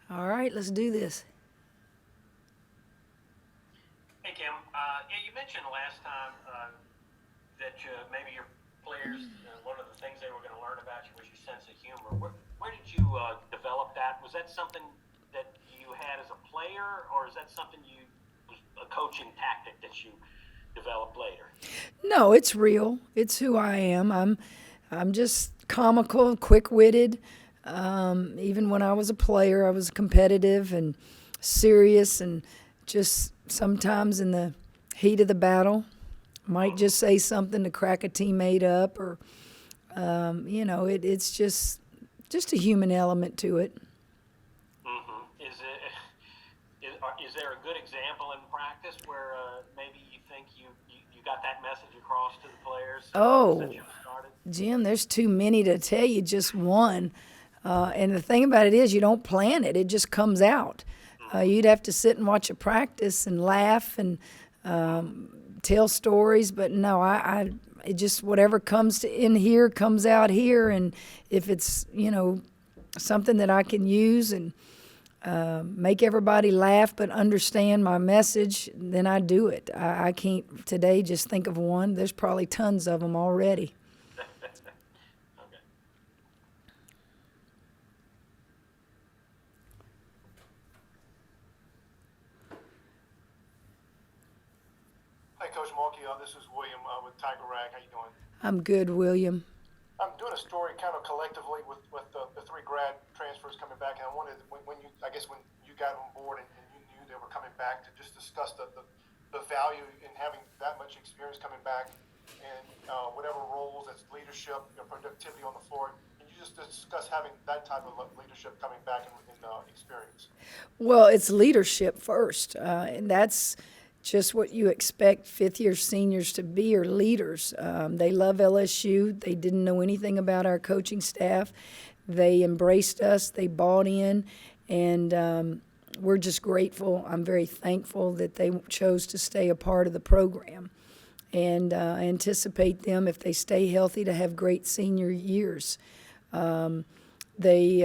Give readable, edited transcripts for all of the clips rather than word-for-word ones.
All right, let's do this. Hey Kim, yeah, you mentioned last time that maybe your players, one of the things they were going to learn about you was your sense of humor. Where did you develop that? Was that something that you had as a player, or is that something you was a coaching tactic that you developed later? No, it's real. It's who I am. I'm just comical, quick-witted. Even when I was a player, I was competitive and serious, and just sometimes in the heat of the battle, might just say something to crack a teammate up, or it's just a human element to it. Is there a good example in practice where maybe you think you got that message across to the players since Oh, you started? Jim, there's too many to tell you just one. And the thing about it is, you don't plan it; it just comes out. You'd have to sit and watch a practice and laugh and tell stories, but no, it just whatever comes to in here comes out here, and if it's something that I can use and make everybody laugh but understand my message, then I do it. I can't today just think of one. There's probably tons of them already. Okay. Hi, Coach Mulkey. This is William with Tiger Rag. How you doing? I'm good, William. I'm doing a story kind of collectively with the three grad transfers coming back, and I wanted when you I guess when you got on board and you knew they were coming back to just discuss the value in having that much experience coming back and whatever roles that's leadership, productivity on the floor. Can you just discuss having that type of leadership coming back in experience? Well, it's leadership first, and that's just what you expect fifth-year seniors to be, or leaders. They love LSU. They didn't know anything about our coaching staff. They embraced us. They bought in, and we're just grateful. I'm very thankful that they chose to stay a part of the program, and I anticipate them, if they stay healthy, to have great senior years. They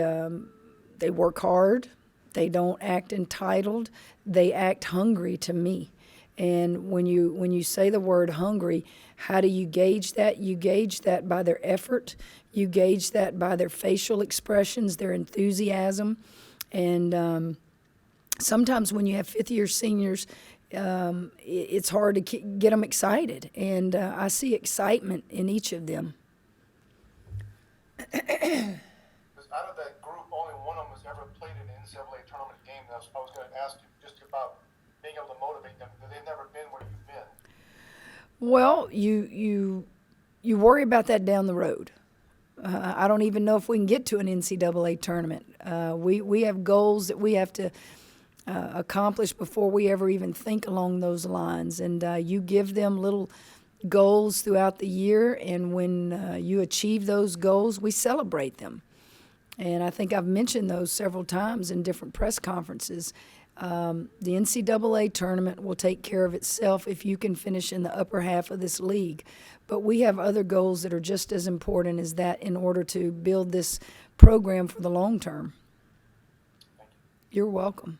they work hard. They don't act entitled. They act hungry to me. And when you say the word hungry, how do you gauge that? You gauge that by their effort. You gauge that by their facial expressions, their enthusiasm, and sometimes when you have fifth-year seniors, it's hard to get them excited. And I see excitement in each of them. Because out of that group, only one of them has ever played in an NCAA tournament game. I was going to ask you just about being able to motivate them because they've never been where you've been. Well, you worry about that down the road. I don't even know if we can get to an NCAA tournament. We have goals that we have to accomplish before we ever even think along those lines. And you give them little goals throughout the year, and when you achieve those goals, we celebrate them. And I think I've mentioned those several times in different press conferences. The NCAA tournament will take care of itself if you can finish in the upper half of this league. But we have other goals that are just as important as that in order to build this program for the long term. Thank you. You're welcome.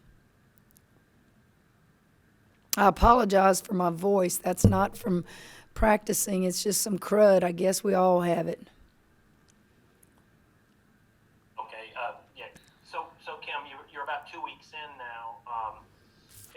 I apologize for my voice. That's not from practicing. It's just some crud. I guess we all have it. Okay. Yeah. So Kim, you're about 2 weeks in now.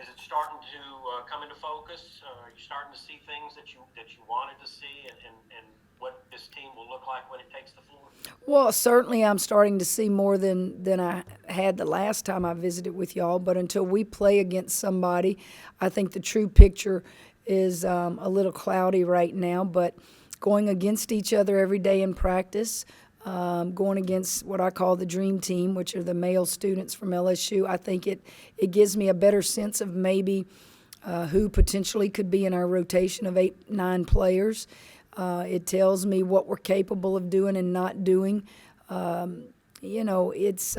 Is it starting to come into focus? Are you starting to see things that you wanted to see, and what this team will look like when it takes the floor? Well, certainly I'm starting to see more than I had the last time I visited with y'all, but until we play against somebody, I think the true picture is a little cloudy right now. But going against each other every day in practice, going against what I call the dream team, which are the male students from LSU, I think it gives me a better sense of maybe who potentially could be in our rotation of 8, 9 players. It tells me what we're capable of doing and not doing. It's,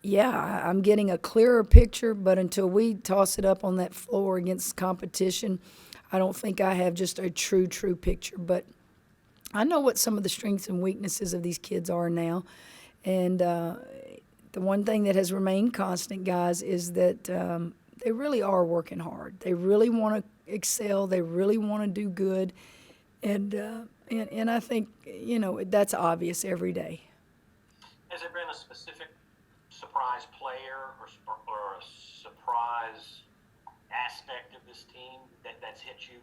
yeah, I'm getting a clearer picture, but until we toss it up on that floor against competition, I don't think I have just a true picture. But I know what some of the strengths and weaknesses of these kids are now. And The one thing that has remained constant, guys, is that they really are working hard. They really want to excel. They really want to do good. And I think, that's obvious every day. Has there been a specific surprise player or a surprise aspect of this team that's hit you?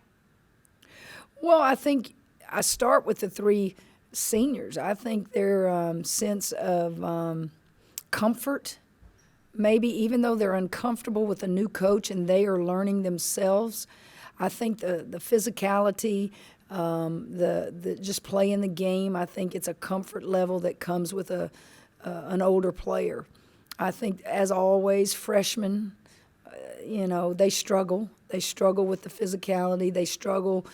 Well, I think I start with the three seniors. I think their sense of comfort, maybe even though they're uncomfortable with a new coach and they are learning themselves, I think the physicality, the just playing the game, I think it's a comfort level that comes with an older player. I think, as always, freshmen, they struggle. They struggle with the physicality. They struggle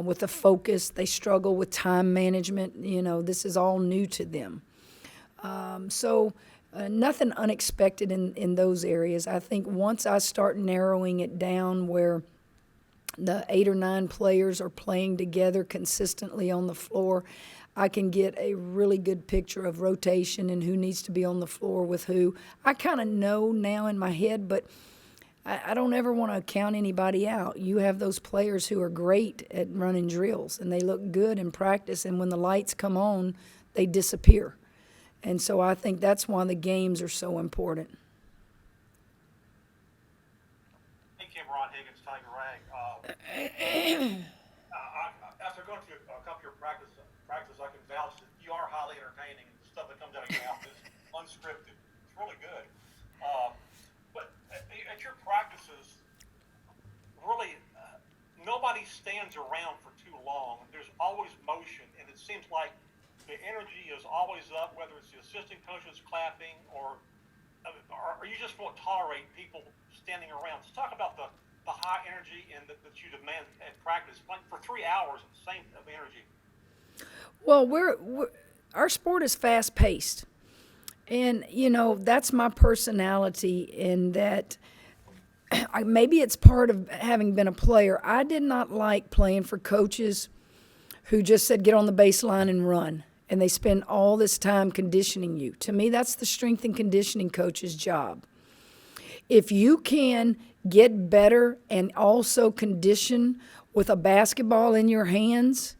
with the focus. They struggle with time management. This is all new to them. So nothing unexpected in those areas. I think once I start narrowing it down where the 8 or 9 players are playing together consistently on the floor, I can get a really good picture of rotation and who needs to be on the floor with who. I kind of know now in my head, but I don't ever want to count anybody out. You have those players who are great at running drills, and they look good in practice, and when the lights come on, they disappear. And so I think that's why the games are so important. Hey, Kim, Ron Higgins, Tiger Rag. After going to a couple of your practices, I can vouch that you are highly entertaining. The stuff that comes out of your mouth is unscripted. It's really good. But at your practices, really, nobody stands around for too long. There's always motion, and it seems like the energy is always up, whether it's the assistant coaches clapping or you just won't tolerate people standing around. So talk about the high energy and that you demand at practice, like for 3 hours, same of energy. Well, our sport is fast-paced, and that's my personality. In that, maybe it's part of having been a player. I did not like playing for coaches who just said, "Get on the baseline and run," and they spend all this time conditioning you. To me, that's the strength and conditioning coach's job. If you can get better and also condition with a basketball in your hands,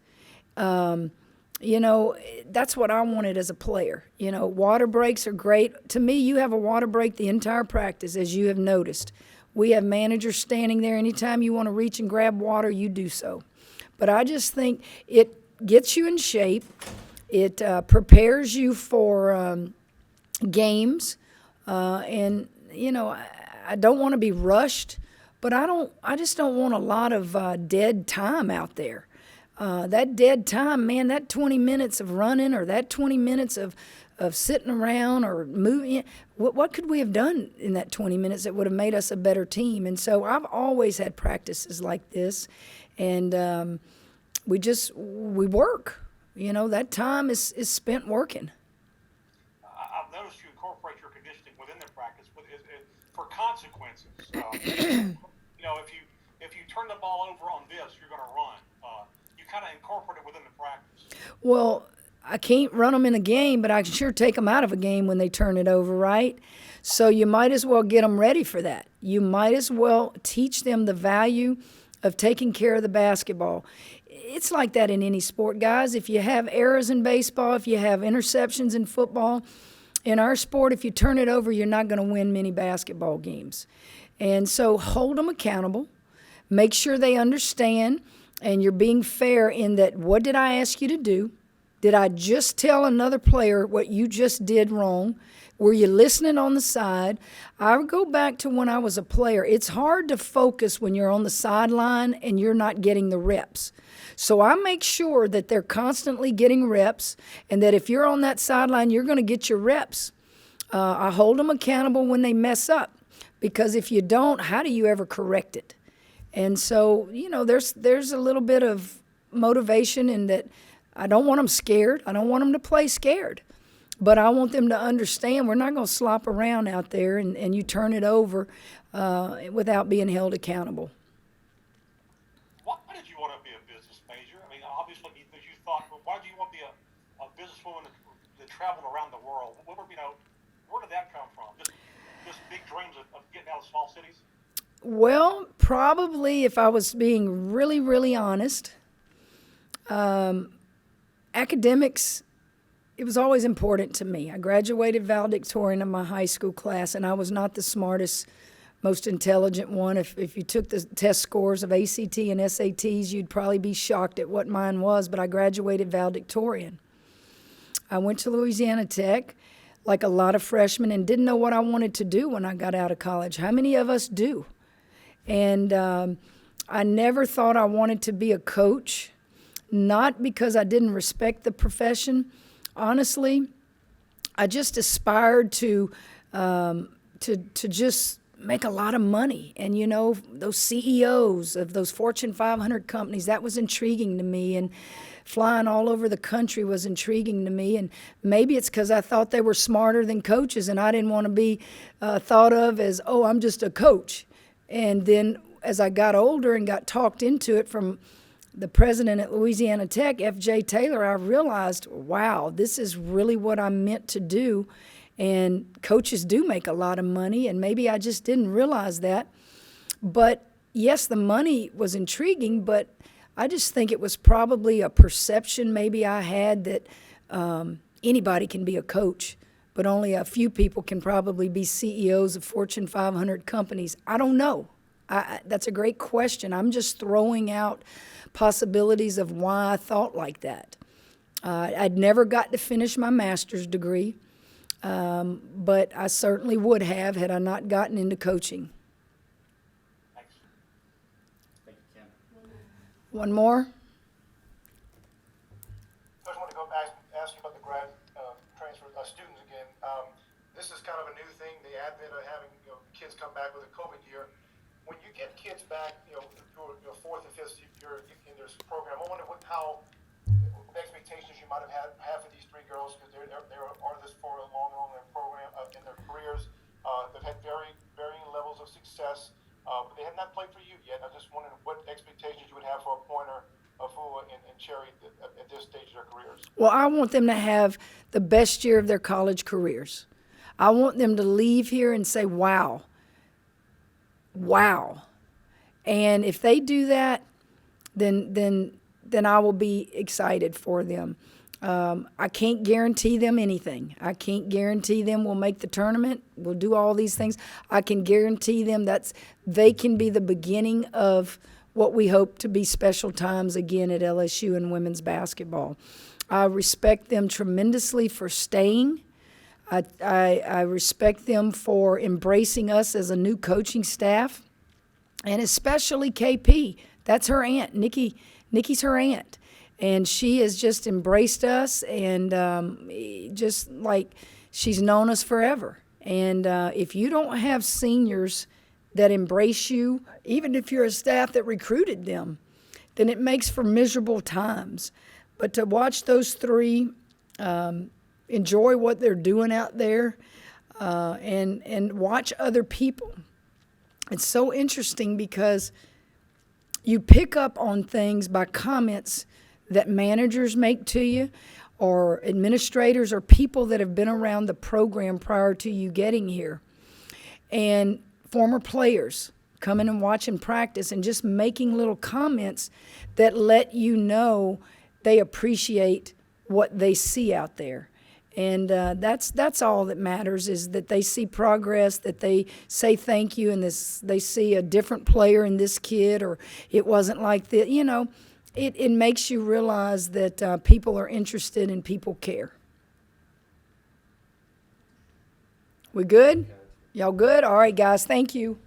that's what I wanted as a player. Water breaks are great. To me, you have a water break the entire practice, as you have noticed. We have managers standing there. Anytime you want to reach and grab water, you do so. But I just think it gets you in shape. It prepares you for games. And, I don't want to be rushed, but I just don't want a lot of dead time out there. That dead time, man, that 20 minutes of running or that 20 minutes of sitting around or moving, what could we have done in that 20 minutes that would have made us a better team? And so I've always had practices like this, and we work. That time is spent working. I've noticed you incorporate your conditioning within the practice for consequences. If you turn the ball over on this, you're going to run. You kind of incorporate it within the practice. Well, I can't run them in a game, but I can sure take them out of a game when they turn it over, right? So you might as well get them ready for that. You might as well teach them the value of taking care of the basketball. It's like that in any sport, guys. If you have errors in baseball, if you have interceptions in football, in our sport, if you turn it over, you're not going to win many basketball games. And so hold them accountable. Make sure they understand, and you're being fair in that, what did I ask you to do? Did I just tell another player what you just did wrong? Were you listening on the side? I would go back to when I was a player. It's hard to focus when you're on the sideline and you're not getting the reps. So I make sure that they're constantly getting reps, and that if you're on that sideline, you're going to get your reps. I hold them accountable when they mess up, because if you don't, how do you ever correct it? And so, there's a little bit of motivation in that. I don't want them scared. I don't want them to play scared. But I want them to understand we're not going to slop around out there and you turn it over without being held accountable. Why did you want to be a business major? I mean, obviously, because you thought, well, why do you want to be a businesswoman that traveled around the world? Where did that come from? Just big dreams of getting out of small cities? Well, probably if I was being really, really honest, academics, it was always important to me. I graduated valedictorian in my high school class, and I was not the smartest, most intelligent one. If you took the test scores of ACT and SATs, you'd probably be shocked at what mine was, but I graduated valedictorian. I went to Louisiana Tech like a lot of freshmen and didn't know what I wanted to do when I got out of college. How many of us do? And I never thought I wanted to be a coach, not because I didn't respect the profession. Honestly, I just aspired to just make a lot of money. And, you know, those CEOs of those Fortune 500 companies, that was intriguing to me. And flying all over the country was intriguing to me. And maybe it's because I thought they were smarter than coaches, and I didn't want to be thought of as, oh, I'm just a coach. And then as I got older and got talked into it from the president at Louisiana Tech, F.J. Taylor, I realized, wow, this is really what I'm meant to do. And coaches do make a lot of money, and maybe I just didn't realize that. But yes, the money was intriguing, but I just think it was probably a perception maybe I had that anybody can be a coach, but only a few people can probably be CEOs of Fortune 500 companies. I don't know. That's a great question. I'm just throwing out possibilities of why I thought like that. I'd never got to finish my master's degree, but I certainly would have had I not gotten into coaching. Thanks. Thank you, Kim. One more? I just want to go back and ask you about the grad transfer students again. This is kind of a new thing, the advent of having kids come back with a COVID year. When you get kids back, your fourth and fifth year in this program, I wonder what expectations you might have had for these three girls, because they're artists for a long in their program in their careers. They've had varying levels of success, but they have not played for you yet. I just wondered what expectations you would have for a Pointer, Afua, and Cherry at this stage of their careers. Well, I want them to have the best year of their college careers. I want them to leave here and say, wow. And if they do that, then I will be excited for them. I can't guarantee them anything. I can't guarantee them we'll make the tournament. We'll do all these things. I can guarantee them they can be the beginning of what we hope to be special times again at LSU in women's basketball. I respect them tremendously for staying. I respect them for embracing us as a new coaching staff, and especially KP. That's her aunt. Nikki's her aunt, and she has just embraced us, and just like she's known us forever. And if you don't have seniors that embrace you, even if you're a staff that recruited them, then it makes for miserable times. But to watch those three enjoy what they're doing out there, and watch other people. It's so interesting because you pick up on things by comments that managers make to you, or administrators, or people that have been around the program prior to you getting here. And former players coming and watching practice and just making little comments that let you know they appreciate what they see out there. And that's all that matters, is that they see progress, that they say thank you, and they see a different player in this kid, or it wasn't like that. It makes you realize that people are interested and people care. We good? Y'all good? All right, guys. Thank you.